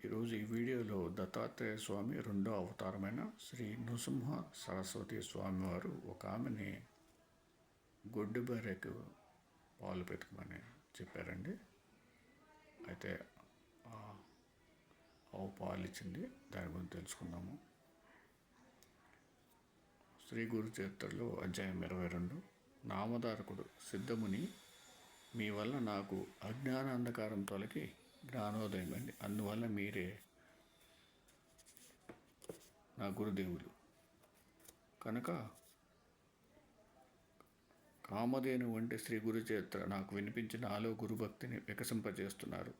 ఈరోజు ఈ వీడియోలో దత్తాత్రేయ స్వామి రెండో అవతారమైన శ్రీ నృసింహ సరస్వతి స్వామి వారు ఒక ఆమెని గొడ్డు బర్రెకు పాలు పెట్టుకోమని చెప్పారండి. అయితే ఆవు పాలు ఇచ్చింది. దాని గురించి తెలుసుకుందాము. శ్రీ గురు చరిత్రలో అధ్యాయం 22. నామధారకుడు సిద్ధముని, మీ వల్ల నాకు అజ్ఞాన అంధకారం తొలగి జ్ఞానోదయం అండి. అందువల్ల మీరే నా గురుదేవులు కనుక కామధేను వంటి శ్రీ గురు చరిత్ర నాకు వినిపించి నాలో గురుభక్తిని వికసింపజేస్తున్నారు.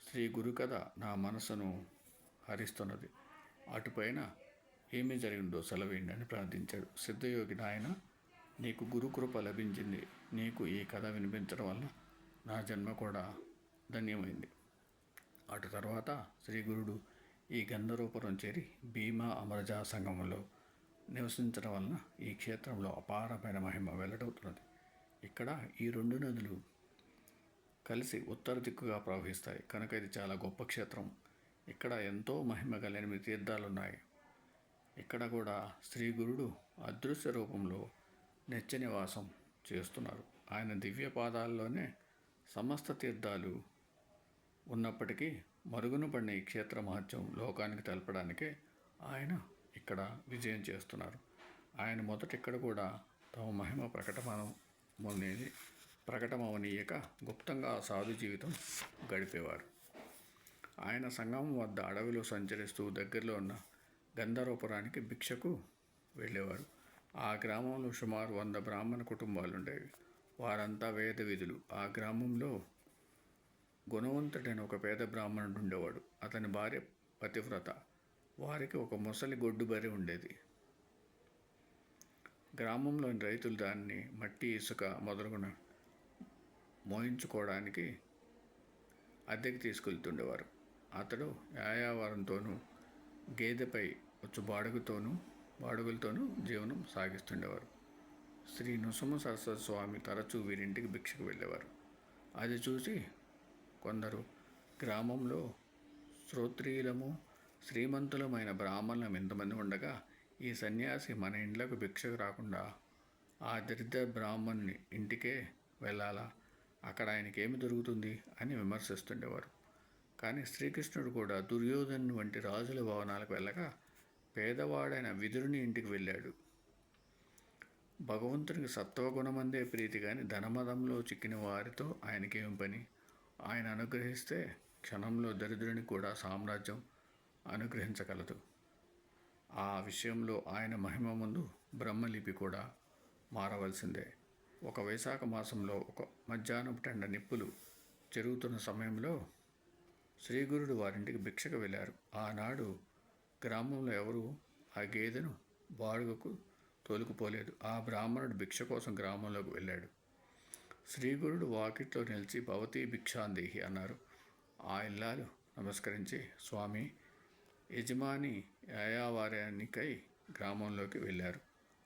శ్రీ గురు కథ నా మనసును హరిస్తున్నది. అటుపైన ఏమి జరిగిందో సెలవేయండి అని ప్రార్థించాడు. సిద్ధయోగి, నాయన, నీకు గురుకృప లభించింది. నీకు ఈ కథ వినిపించడం వల్ల నా జన్మ కూడా ధన్యమైంది. అటు తర్వాత శ్రీ గురుడు ఈ గంధరూపురం చేరి భీమా అమరజా సంగమంలో నివసించడం వలన ఈ క్షేత్రంలో అపారమైన మహిమ వెల్లడవుతున్నది. ఇక్కడ ఈ రెండు నదులు కలిసి ఉత్తర దిక్కుగా ప్రవహిస్తాయి కనుక ఇది చాలా గొప్ప క్షేత్రం. ఇక్కడ ఎంతో మహిమ గల 8 తీర్థాలు ఉన్నాయి. ఇక్కడ కూడా శ్రీ గురుడు అదృశ్య రూపంలో నిత్య నివాసం చేస్తున్నారు. ఆయన దివ్య పాదాల్లోనే సమస్త తీర్థాలు ఉన్నప్పటికీ మరుగున పడిన ఈ క్షేత్ర మహత్యం లోకానికి తెలపడానికే ఆయన ఇక్కడ విజయం చేస్తున్నారు. ఆయన మొదట ఇక్కడ కూడా తమ మహిమ ప్రకటమవనీయక గుప్తంగా సాధు జీవితం గడిపేవారు. ఆయన సంగమం వద్ద అడవిలో సంచరిస్తూ దగ్గరలో ఉన్న గంధర్వపురానికి భిక్షకు వెళ్ళేవారు. ఆ గ్రామంలో సుమారు 100 బ్రాహ్మణ కుటుంబాలు ఉండేవి. వారంతా వేద విధులు. ఆ గ్రామంలో గుణవంతుడైన ఒక పేద బ్రాహ్మణుడు ఉండేవాడు. అతని భార్య పతివ్రత. వారికి ఒక ముసలి గొడ్డు బర్రె ఉండేది. గ్రామంలోని రైతులు దాన్ని మట్టి, ఇసుక మొదలుగున మోయించుకోవడానికి అద్దెకి తీసుకెళ్తుండేవారు. అతడు యాయావరంతోనూ గేదెపై వచ్చు బాడుగులతోనూ జీవనం సాగిస్తుండేవారు. శ్రీ నృసింహ సరస్వతి స్వామి తరచూ వీరింటికి భిక్షకు వెళ్ళేవారు. అది చూసి కొందరు గ్రామంలో శ్రోత్రియులము శ్రీమంతులమైన బ్రాహ్మణులం ఎంతమంది ఉండగా ఈ సన్యాసి మన ఇండ్లకు భిక్షకు రాకుండా ఆ దరిద్ర బ్రాహ్మణుని ఇంటికే వెళ్ళాలా? అక్కడ ఆయనకి ఏమి దొరుకుతుంది అని విమర్శిస్తుండేవారు. కానీ శ్రీకృష్ణుడు కూడా దుర్యోధను వంటి రాజుల భవనాలకు వెళ్ళగా పేదవాడైన విదురుని ఇంటికి వెళ్ళాడు. భగవంతునికి సత్వగుణమందే ప్రీతి కానీ ధనమదంలో చిక్కిన వారితో ఆయనకేమి పని? ఆయన అనుగ్రహిస్తే క్షణంలో దరిద్రునికి కూడా సామ్రాజ్యం అనుగ్రహించగలదు. ఆ విషయంలో ఆయన మహిమ ముందు బ్రహ్మలిపి కూడా మారవలసిందే. ఒక వైశాఖ మాసంలో ఒక మధ్యాహ్నం టెండ నిప్పులు జరుగుతున్న సమయంలో శ్రీగురుడు వారింటికి భిక్షకు వెళ్ళారు. ఆనాడు గ్రామంలో ఎవరు ఆ గేదెను బాడుగకు తోలుకుపోలేదు. ఆ బ్రాహ్మణుడు భిక్ష కోసం గ్రామంలోకి వెళ్ళాడు. శ్రీగురుడు వాకిట్లో నిలిచి భవతీ భిక్షాందేహి అన్నారు. ఆ ఇల్లాలు నమస్కరించి, స్వామి, యజమాని యాయావారానికై గ్రామంలోకి వెళ్ళారు.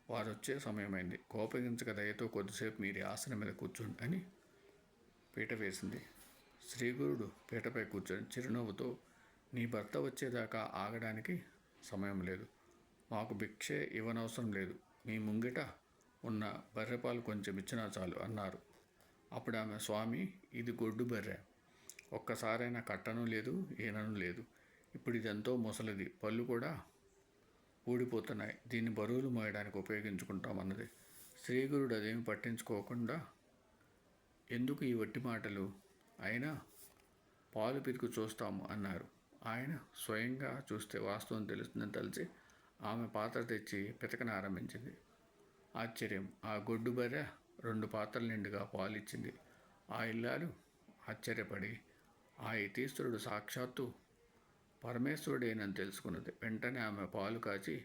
వారు వచ్చే సమయమైంది. కోపగించక దయతో కొద్దిసేపు మీరు ఆసనం మీద కూర్చోండి అని పీట వేసింది. శ్రీగురుడు పీటపై కూర్చొని చిరునవ్వుతో, నీ భర్త వచ్చేదాకా ఆగడానికి సమయం లేదు. మాకు భిక్షే ఇవ్వనవసరం లేదు. మీ ముంగిట ఉన్న బర్రెపాలు కొంచెం ఇచ్చినా చాలు అన్నారు. అప్పుడు ఆమె, స్వామి, ఇది గొడ్డు బర్రె. ఒక్కసారైనా కట్టను లేదు, ఈనను లేదు. ఇప్పుడు ఇదెంతో ముసలిది. పళ్ళు కూడా ఊడిపోతున్నాయి. దీన్ని బరువులు మోయడానికి ఉపయోగించుకుంటామన్నది. శ్రీగురుడు అదేమి పట్టించుకోకుండా, ఎందుకు ఈ వట్టి మాటలు? అయినా పాలు పితుకు చూస్తాము అన్నారు. ఆయన స్వయంగా చూస్తే వాస్తవం తెలుస్తుందని తలిచి ఆమె పాత్ర తెచ్చి పితకన ఆరంభించింది. ఆశ్చర్యం! ఆ గొడ్డు బర్రె 2 పాత్రల నిండుగా పాలు ఇచ్చింది. ఆ ఇల్లాలు ఆశ్చర్యపడి ఆ యతీశ్వరుడు సాక్షాత్తు పరమేశ్వరుడేనని తెలుసుకున్నది. వెంటనే ఆమె పాలు కాచి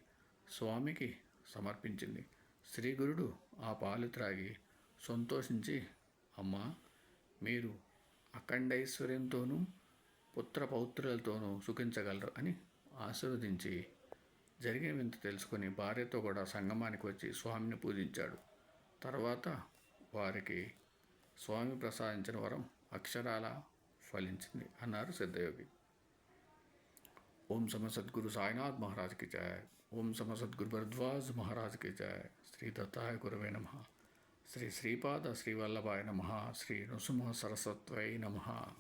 స్వామికి సమర్పించింది. శ్రీగురుడు ఆ పాలు త్రాగి సంతోషించి, అమ్మా, మీరు అఖండైశ్వర్యంతోనూ పుత్ర పౌత్రులతోనూ సుఖించగలరు అని ఆశీర్వదించి జరిగిన వింత తెలుసుకొని భార్యతో కూడా సంగమానికి వచ్చి స్వామిని పూజించాడు. తర్వాత వారికి స్వామి ప్రసాదించిన వరం అక్షరాల ఫలించింది అన్నారు సిద్ధయోగి. ओम सम सद्गुरु साईनाथ महाराज की जय। ओम सम सद्गुरु भरद्वाज महाराज की जय। श्री दत्ताय गुरवे नमः। श्री श्रीपाद श्रीवल्लभाय नमः। श्री नृसिंह सरस्वत्यै नमः।